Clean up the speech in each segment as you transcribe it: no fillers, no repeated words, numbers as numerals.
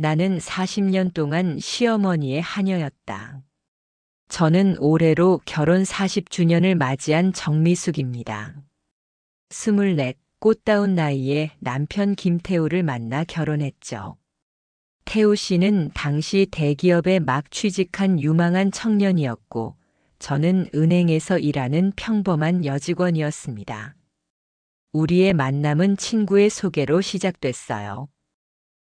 나는 40년 동안 시어머니의 하녀였다. 저는 올해로 결혼 40주년을 맞이한 정미숙입니다. 24, 꽃다운 나이에 남편 김태우를 만나 결혼했죠. 태우 씨는 당시 대기업에 막 취직한 유망한 청년이었고, 저는 은행에서 일하는 평범한 여직원이었습니다. 우리의 만남은 친구의 소개로 시작됐어요.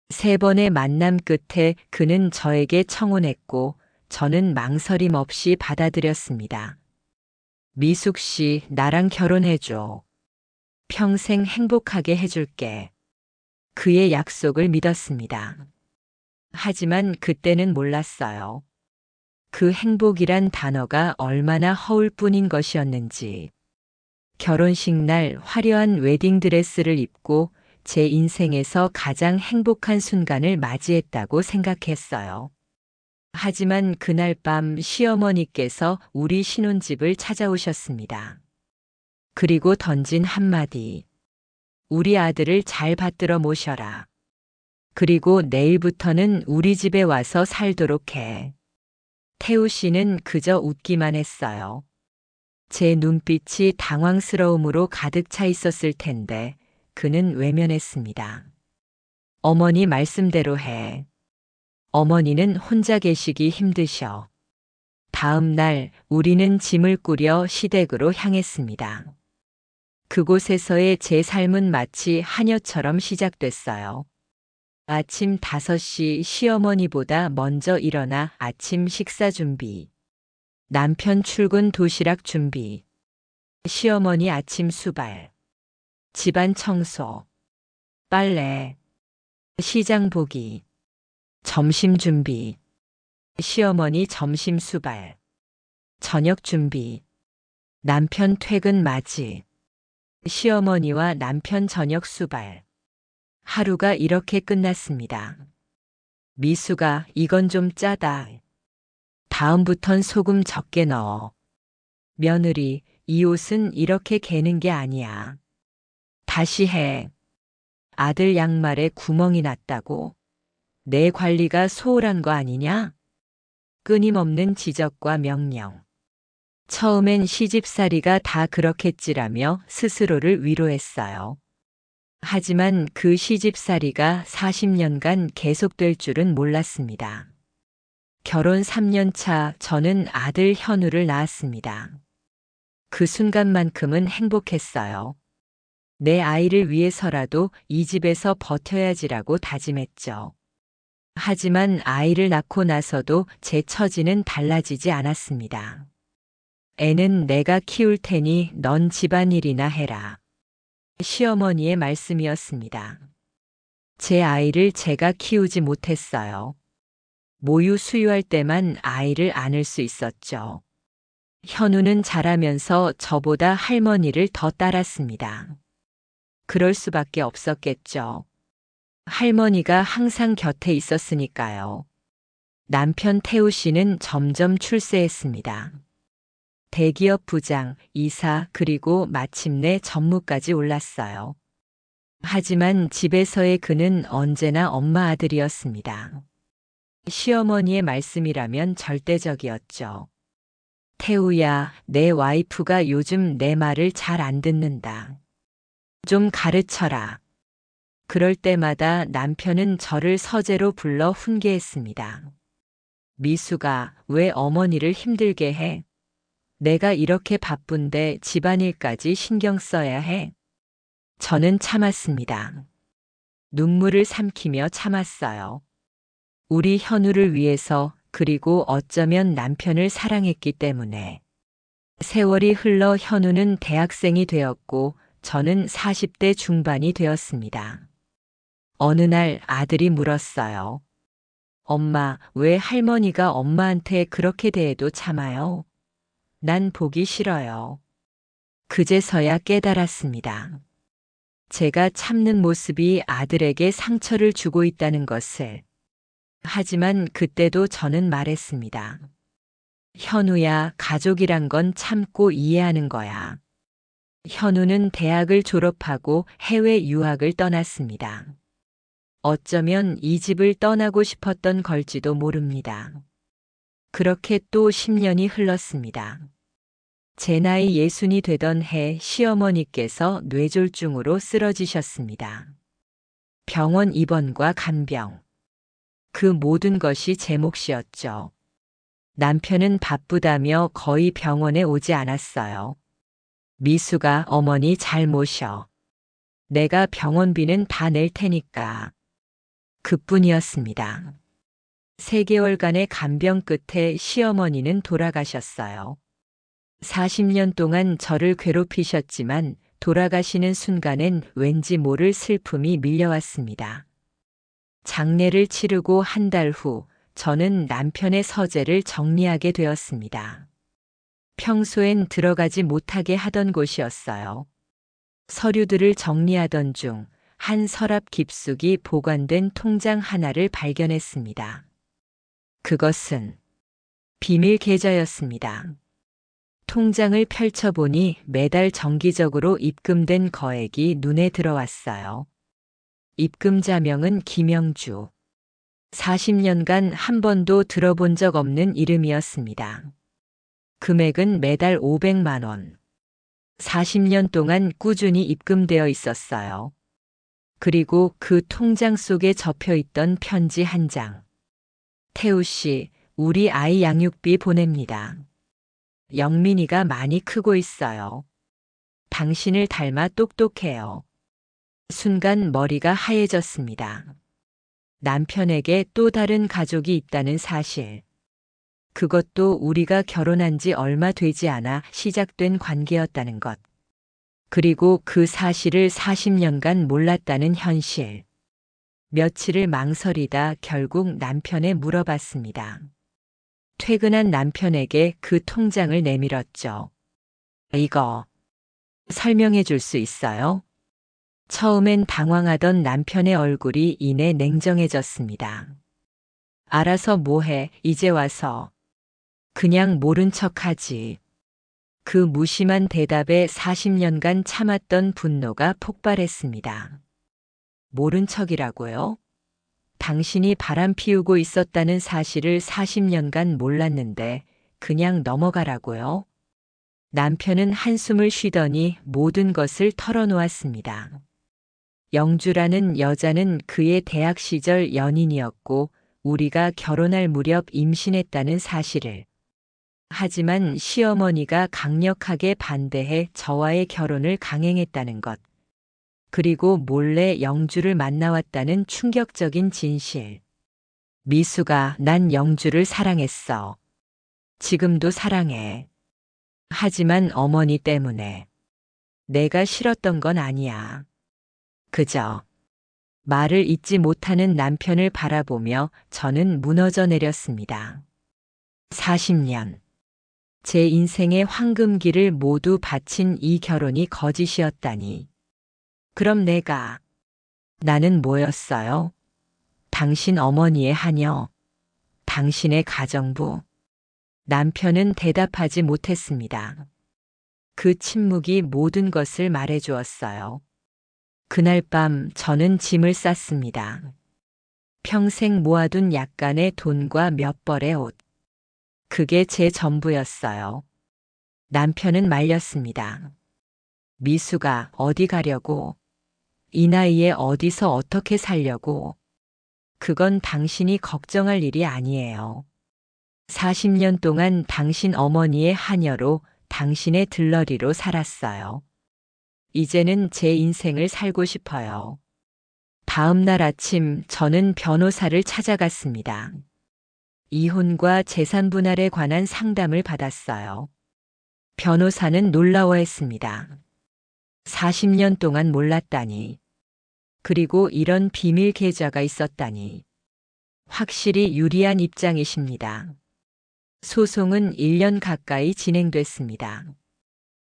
3번의 만남 끝에 그는 저에게 청혼했고, 저는 망설임 없이 받아들였습니다. 미숙 씨, 나랑 결혼해줘. 평생 행복하게 해줄게. 그의 약속을 믿었습니다. 하지만 그때는 몰랐어요. 그 행복이란 단어가 얼마나 허울 뿐인 것이었는지. 결혼식 날 화려한 웨딩드레스를 입고 제 인생에서 가장 행복한 순간을 맞이했다고 생각했어요. 하지만 그날 밤 시어머니께서 우리 신혼집을 찾아오셨습니다. 그리고 던진 한마디. 우리 아들을 잘 받들어 모셔라. 그리고 내일부터는 우리 집에 와서 살도록 해. 태우 씨는 그저 웃기만 했어요. 제 눈빛이 당황스러움으로 가득 차 있었을 텐데 그는 외면했습니다. 어머니 말씀대로 해. 어머니는 혼자 계시기 힘드셔. 다음 날 우리는 짐을 꾸려 시댁으로 향했습니다. 그곳에서의 제 삶은 마치 하녀처럼 시작됐어요. 아침 5시 시어머니보다 먼저 일어나 아침 식사 준비. 남편 출근 도시락 준비. 시어머니 아침 수발. 집안 청소. 빨래. 시장 보기. 점심 준비. 시어머니 점심 수발. 저녁 준비. 남편 퇴근 맞이. 시어머니와 남편 저녁 수발. 하루가 이렇게 끝났습니다. 미수가 이건 좀 짜다. 다음부턴 소금 적게 넣어. 며느리, 이 옷은 이렇게 개는 게 아니야. 다시 해. 아들 양말에 구멍이 났다고. 내 관리가 소홀한 거 아니냐? 끊임없는 지적과 명령. 처음엔 시집살이가 다 그렇겠지라며 스스로를 위로했어요. 하지만 그 시집살이가 40년간 계속될 줄은 몰랐습니다. 결혼 3년 차 저는 아들 현우를 낳았습니다. 그 순간만큼은 행복했어요. 내 아이를 위해서라도 이 집에서 버텨야지라고 다짐했죠. 하지만 아이를 낳고 나서도 제 처지는 달라지지 않았습니다. 애는 내가 키울 테니 넌 집안일이나 해라. 시어머니의 말씀이었습니다. 제 아이를 제가 키우지 못했어요. 모유 수유할 때만 아이를 안을 수 있었죠. 현우는 자라면서 저보다 할머니를 더 따랐습니다. 그럴 수밖에 없었겠죠. 할머니가 항상 곁에 있었으니까요. 남편 태우 씨는 점점 출세했습니다. 대기업 부장, 이사, 그리고 마침내 전무까지 올랐어요. 하지만 집에서의 그는 언제나 엄마 아들이었습니다. 시어머니의 말씀이라면 절대적이었죠. 태우야, 내 와이프가 요즘 내 말을 잘 안 듣는다. 좀 가르쳐라. 그럴 때마다 남편은 저를 서재로 불러 훈계했습니다. 미수가 왜 어머니를 힘들게 해? 내가 이렇게 바쁜데 집안일까지 신경 써야 해? 저는 참았습니다. 눈물을 삼키며 참았어요. 우리 현우를 위해서, 그리고 어쩌면 남편을 사랑했기 때문에. 세월이 흘러 현우는 대학생이 되었고 저는 40대 중반이 되었습니다. 어느 날 아들이 물었어요. 엄마, 왜 할머니가 엄마한테 그렇게 대해도 참아요? 난 보기 싫어요. 그제서야 깨달았습니다. 제가 참는 모습이 아들에게 상처를 주고 있다는 것을. 하지만 그때도 저는 말했습니다. 현우야, 가족이란 건 참고 이해하는 거야. 현우는 대학을 졸업하고 해외 유학을 떠났습니다. 어쩌면 이 집을 떠나고 싶었던 걸지도 모릅니다. 그렇게 또 10년이 흘렀습니다. 제 나이 60이 되던 해 시어머니께서 뇌졸중으로 쓰러지셨습니다. 병원 입원과 간병. 그 모든 것이 제 몫이었죠. 남편은 바쁘다며 거의 병원에 오지 않았어요. 미수가 어머니 잘 모셔. 내가 병원비는 다 낼 테니까. 그뿐이었습니다. 3개월간의 간병 끝에 시어머니는 돌아가셨어요. 40년 동안 저를 괴롭히셨지만 돌아가시는 순간엔 왠지 모를 슬픔이 밀려왔습니다. 장례를 치르고 한 달 후 저는 남편의 서재를 정리하게 되었습니다. 평소엔 들어가지 못하게 하던 곳이었어요. 서류들을 정리하던 중 한 서랍 깊숙이 보관된 통장 하나를 발견했습니다. 그것은 비밀 계좌였습니다. 통장을 펼쳐보니 매달 정기적으로 입금된 거액이 눈에 들어왔어요. 입금자명은 김영주. 40년간 한 번도 들어본 적 없는 이름이었습니다. 금액은 매달 500만 원. 40년 동안 꾸준히 입금되어 있었어요. 그리고 그 통장 속에 접혀 있던 편지 한 장. 태우 씨, 우리 아이 양육비 보냅니다. 영민이가 많이 크고 있어요. 당신을 닮아 똑똑해요. 순간 머리가 하얘졌습니다. 남편에게 또 다른 가족이 있다는 사실. 그것도 우리가 결혼한 지 얼마 되지 않아 시작된 관계였다는 것. 그리고 그 사실을 40년간 몰랐다는 현실. 며칠을 망설이다 결국 남편에 물어봤습니다. 퇴근한 남편에게 그 통장을 내밀었죠. 이거 설명해 줄 수 있어요? 처음엔 당황하던 남편의 얼굴이 이내 냉정해졌습니다. 알아서 뭐해, 이제 와서. 그냥 모른 척하지. 그 무심한 대답에 40년간 참았던 분노가 폭발했습니다. 모른 척이라고요? 당신이 바람 피우고 있었다는 사실을 40년간 몰랐는데 그냥 넘어가라고요? 남편은 한숨을 쉬더니 모든 것을 털어놓았습니다. 영주라는 여자는 그의 대학 시절 연인이었고 우리가 결혼할 무렵 임신했다는 사실을. 하지만 시어머니가 강력하게 반대해 저와의 결혼을 강행했다는 것. 그리고 몰래 영주를 만나왔다는 충격적인 진실. 미수가 난 영주를 사랑했어. 지금도 사랑해. 하지만 어머니 때문에. 내가 싫었던 건 아니야. 그저 말을 잇지 못하는 남편을 바라보며 저는 무너져 내렸습니다. 40년. 제 인생의 황금기를 모두 바친 이 결혼이 거짓이었다니. 그럼 나는 뭐였어요? 당신 어머니의 하녀, 당신의 가정부. 남편은 대답하지 못했습니다. 그 침묵이 모든 것을 말해주었어요. 그날 밤 저는 짐을 쌌습니다. 평생 모아둔 약간의 돈과 몇 벌의 옷. 그게 제 전부였어요. 남편은 말렸습니다. 미수가 어디 가려고? 이 나이에 어디서 어떻게 살려고? 그건 당신이 걱정할 일이 아니에요. 40년 동안 당신 어머니의 하녀로 당신의 들러리로 살았어요. 이제는 제 인생을 살고 싶어요. 다음 날 아침 저는 변호사를 찾아갔습니다. 이혼과 재산 분할에 관한 상담을 받았어요. 변호사는 놀라워했습니다. 40년 동안 몰랐다니. 그리고 이런 비밀 계좌가 있었다니. 확실히 유리한 입장이십니다. 소송은 1년 가까이 진행됐습니다.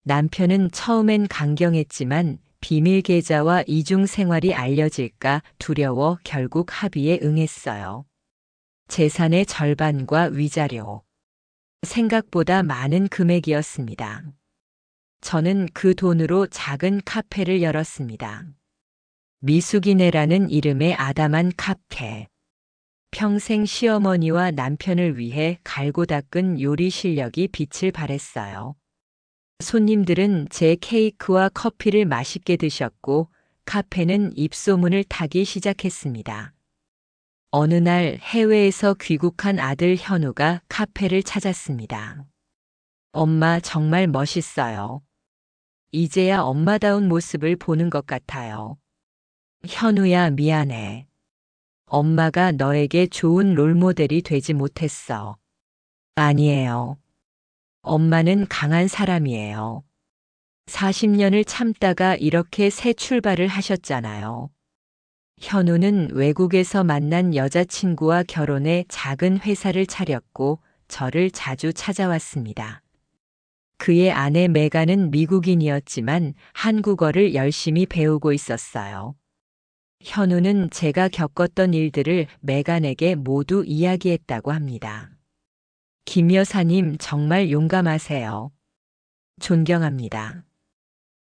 남편은 처음엔 강경했지만 비밀 계좌와 이중 생활이 알려질까 두려워 결국 합의에 응했어요. 재산의 절반과 위자료. 생각보다 많은 금액이었습니다. 저는 그 돈으로 작은 카페를 열었습니다. 미숙이네라는 이름의 아담한 카페. 평생 시어머니와 남편을 위해 갈고 닦은 요리 실력이 빛을 발했어요. 손님들은 제 케이크와 커피를 맛있게 드셨고 카페는 입소문을 타기 시작했습니다. 어느 날 해외에서 귀국한 아들 현우가 카페를 찾았습니다. 엄마 정말 멋있어요. 이제야 엄마다운 모습을 보는 것 같아요. 현우야, 미안해. 엄마가 너에게 좋은 롤모델이 되지 못했어. 아니에요. 엄마는 강한 사람이에요. 40년을 참다가 이렇게 새 출발을 하셨잖아요. 현우는 외국에서 만난 여자친구와 결혼해 작은 회사를 차렸고 저를 자주 찾아왔습니다. 그의 아내 메간은 미국인이었지만 한국어를 열심히 배우고 있었어요. 현우는 제가 겪었던 일들을 메간에게 모두 이야기했다고 합니다. 김 여사님 정말 용감하세요. 존경합니다.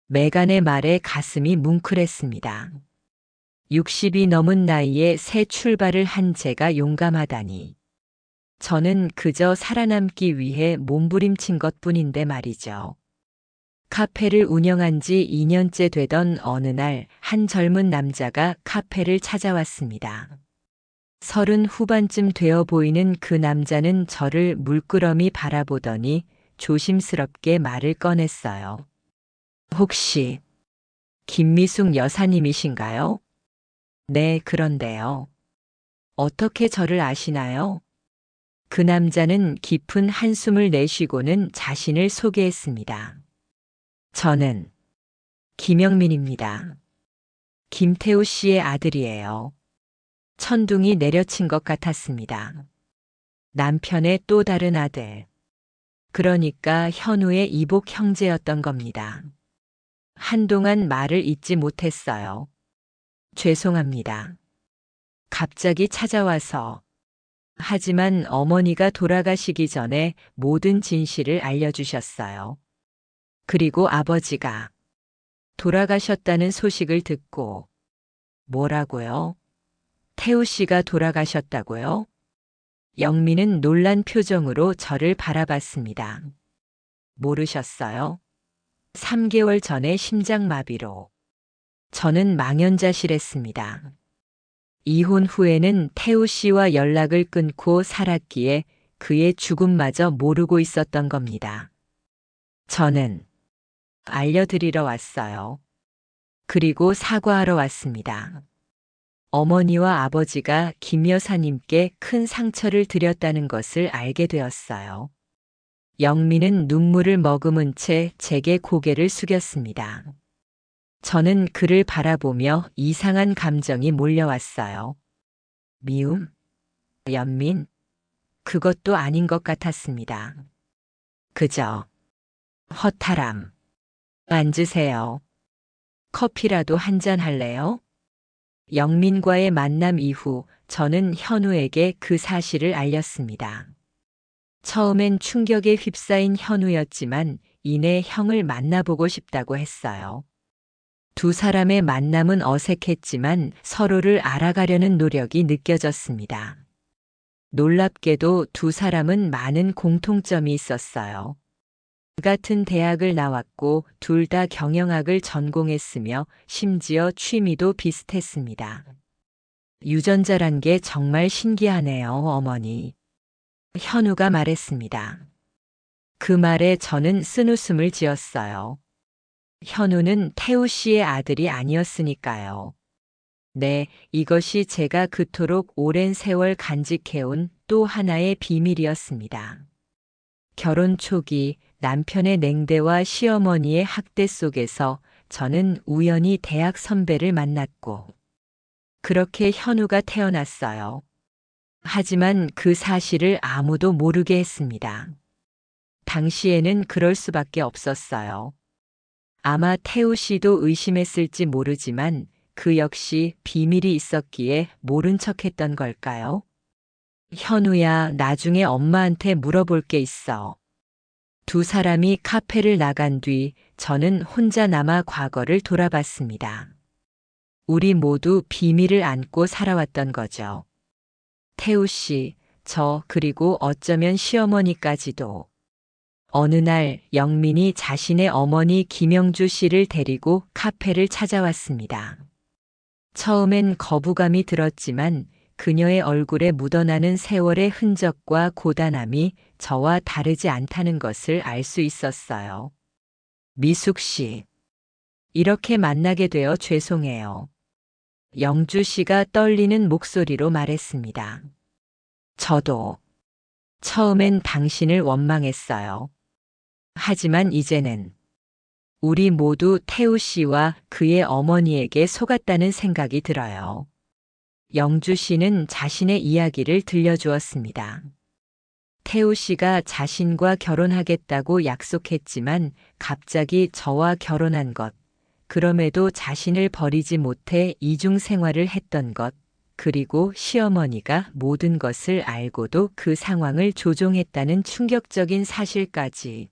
메간의 말에 가슴이 뭉클했습니다. 60이 넘은 나이에 새 출발을 한 제가 용감하다니. 저는 그저 살아남기 위해 몸부림친 것뿐인데 말이죠. 카페를 운영한 지 2년째 되던 어느 날 한 젊은 남자가 카페를 찾아왔습니다. 30 후반쯤 되어 보이는 그 남자는 저를 물끄러미 바라보더니 조심스럽게 말을 꺼냈어요. 혹시 김미숙 여사님이신가요? 네, 그런데요. 어떻게 저를 아시나요? 그 남자는 깊은 한숨을 내쉬고는 자신을 소개했습니다. 저는 김영민입니다. 김태우 씨의 아들이에요. 천둥이 내려친 것 같았습니다. 남편의 또 다른 아들. 그러니까 현우의 이복 형제였던 겁니다. 한동안 말을 잇지 못했어요. 죄송합니다. 갑자기 찾아와서. 하지만 어머니가 돌아가시기 전에 모든 진실을 알려주셨어요. 그리고 아버지가 돌아가셨다는 소식을 듣고. 뭐라고요? 태우 씨가 돌아가셨다고요? 영민은 놀란 표정으로 저를 바라봤습니다. 모르셨어요? 3개월 전에 심장마비로. 저는 망연자실했습니다. 이혼 후에는 태우 씨와 연락을 끊고 살았기에 그의 죽음마저 모르고 있었던 겁니다. 저는 알려드리러 왔어요. 그리고 사과하러 왔습니다. 어머니와 아버지가 김 여사님께 큰 상처를 드렸다는 것을 알게 되었어요. 영민은 눈물을 머금은 채 제게 고개를 숙였습니다. 저는 그를 바라보며 이상한 감정이 몰려왔어요. 미움? 연민? 그것도 아닌 것 같았습니다. 그저 허탈함. 앉으세요. 커피라도 한잔 할래요? 영민과의 만남 이후 저는 현우에게 그 사실을 알렸습니다. 처음엔 충격에 휩싸인 현우였지만 이내 형을 만나보고 싶다고 했어요. 두 사람의 만남은 어색했지만 서로를 알아가려는 노력이 느껴졌습니다. 놀랍게도 두 사람은 많은 공통점이 있었어요. 같은 대학을 나왔고 둘 다 경영학을 전공했으며 심지어 취미도 비슷했습니다. 유전자란 게 정말 신기하네요, 어머니. 현우가 말했습니다. 그 말에 저는 쓴웃음을 지었어요. 현우는 태우 씨의 아들이 아니었으니까요. 네, 이것이 제가 그토록 오랜 세월 간직해온 또 하나의 비밀이었습니다. 결혼 초기 남편의 냉대와 시어머니의 학대 속에서 저는 우연히 대학 선배를 만났고 그렇게 현우가 태어났어요. 하지만 그 사실을 아무도 모르게 했습니다. 당시에는 그럴 수밖에 없었어요. 아마 태우 씨도 의심했을지 모르지만 그 역시 비밀이 있었기에 모른 척했던 걸까요? 현우야, 나중에 엄마한테 물어볼 게 있어. 두 사람이 카페를 나간 뒤 저는 혼자 남아 과거를 돌아봤습니다. 우리 모두 비밀을 안고 살아왔던 거죠. 태우 씨, 그리고 어쩌면 시어머니까지도. 어느 날 영민이 자신의 어머니 김영주 씨를 데리고 카페를 찾아왔습니다. 처음엔 거부감이 들었지만 그녀의 얼굴에 묻어나는 세월의 흔적과 고단함이 저와 다르지 않다는 것을 알 수 있었어요. 미숙 씨, 이렇게 만나게 되어 죄송해요. 영주 씨가 떨리는 목소리로 말했습니다. 저도 처음엔 당신을 원망했어요. 하지만 이제는 우리 모두 태우 씨와 그의 어머니에게 속았다는 생각이 들어요. 영주 씨는 자신의 이야기를 들려주었습니다. 태우 씨가 자신과 결혼하겠다고 약속했지만 갑자기 저와 결혼한 것, 그럼에도 자신을 버리지 못해 이중 생활을 했던 것, 그리고 시어머니가 모든 것을 알고도 그 상황을 조종했다는 충격적인 사실까지.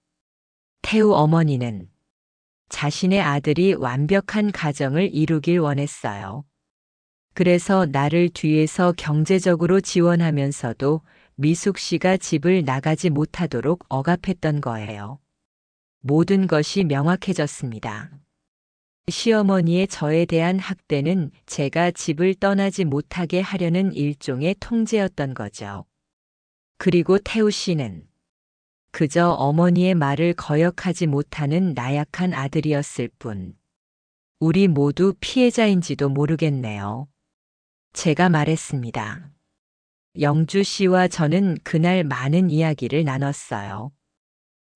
태우 어머니는 자신의 아들이 완벽한 가정을 이루길 원했어요. 그래서 나를 뒤에서 경제적으로 지원하면서도 미숙 씨가 집을 나가지 못하도록 억압했던 거예요. 모든 것이 명확해졌습니다. 시어머니의 저에 대한 학대는 제가 집을 떠나지 못하게 하려는 일종의 통제였던 거죠. 그리고 태우 씨는 그저 어머니의 말을 거역하지 못하는 나약한 아들이었을 뿐. 우리 모두 피해자인지도 모르겠네요. 제가 말했습니다. 영주 씨와 저는 그날 많은 이야기를 나눴어요.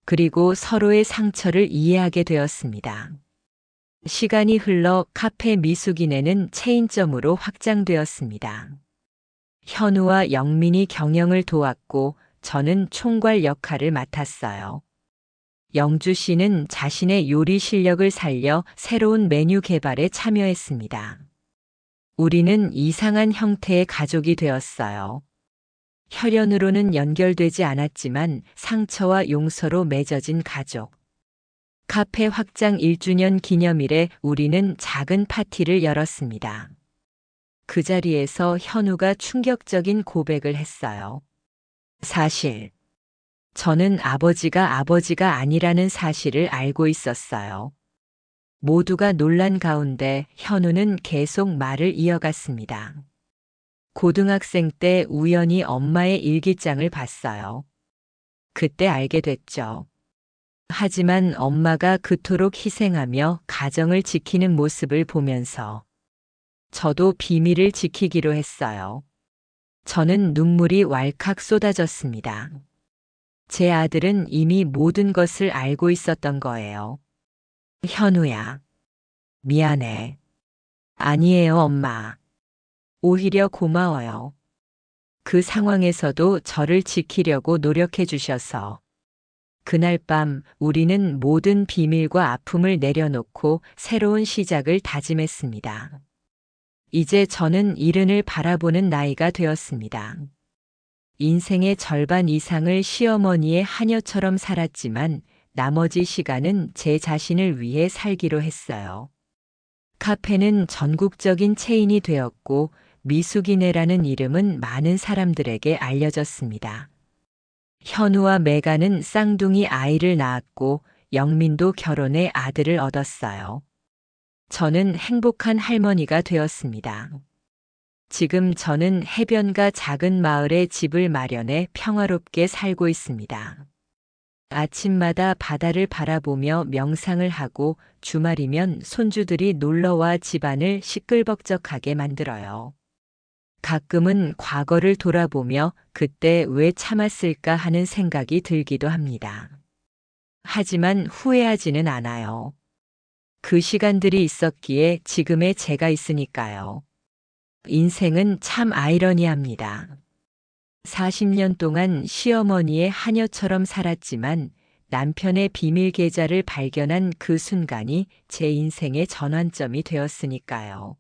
그리고 서로의 상처를 이해하게 되었습니다. 시간이 흘러 카페 미숙이네는 체인점으로 확장되었습니다. 현우와 영민이 경영을 도왔고 저는 총괄 역할을 맡았어요. 영주 씨는 자신의 요리 실력을 살려 새로운 메뉴 개발에 참여했습니다. 우리는 이상한 형태의 가족이 되었어요. 혈연으로는 연결되지 않았지만 상처와 용서로 맺어진 가족. 카페 확장 1주년 기념일에 우리는 작은 파티를 열었습니다. 그 자리에서 현우가 충격적인 고백을 했어요. 사실, 저는 아버지가 아니라는 사실을 알고 있었어요. 모두가 놀란 가운데 현우는 계속 말을 이어갔습니다. 고등학생 때 우연히 엄마의 일기장을 봤어요. 그때 알게 됐죠. 하지만 엄마가 그토록 희생하며 가정을 지키는 모습을 보면서 저도 비밀을 지키기로 했어요. 저는 눈물이 왈칵 쏟아졌습니다. 제 아들은 이미 모든 것을 알고 있었던 거예요. 현우야, 미안해. 아니에요, 엄마. 오히려 고마워요. 그 상황에서도 저를 지키려고 노력해 주셔서. 그날 밤 우리는 모든 비밀과 아픔을 내려놓고 새로운 시작을 다짐했습니다. 이제 저는 이른을 바라보는 나이가 되었습니다. 인생의 절반 이상을 시어머니의 하녀처럼 살았지만 나머지 시간은 제 자신을 위해 살기로 했어요. 카페는 전국적인 체인이 되었고 미숙이네라는 이름은 많은 사람들에게 알려졌습니다. 현우와 메가는 쌍둥이 아이를 낳았고 영민도 결혼해 아들을 얻었어요. 저는 행복한 할머니가 되었습니다. 지금 저는 해변가 작은 마을에 집을 마련해 평화롭게 살고 있습니다. 아침마다 바다를 바라보며 명상을 하고 주말이면 손주들이 놀러와 집안을 시끌벅적하게 만들어요. 가끔은 과거를 돌아보며 그때 왜 참았을까 하는 생각이 들기도 합니다. 하지만 후회하지는 않아요. 그 시간들이 있었기에 지금의 제가 있으니까요. 인생은 참 아이러니합니다. 40년 동안 시어머니의 하녀처럼 살았지만 남편의 비밀 계좌를 발견한 그 순간이 제 인생의 전환점이 되었으니까요.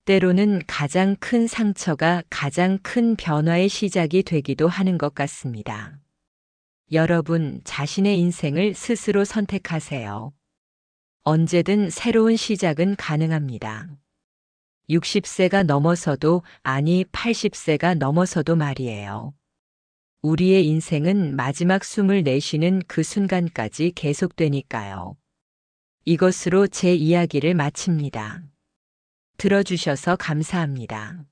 때로는 가장 큰 상처가 가장 큰 변화의 시작이 되기도 하는 것 같습니다. 여러분 자신의 인생을 스스로 선택하세요. 언제든 새로운 시작은 가능합니다. 60세가 넘어서도, 아니 80세가 넘어서도 말이에요. 우리의 인생은 마지막 숨을 내쉬는 그 순간까지 계속되니까요. 이것으로 제 이야기를 마칩니다. 들어주셔서 감사합니다.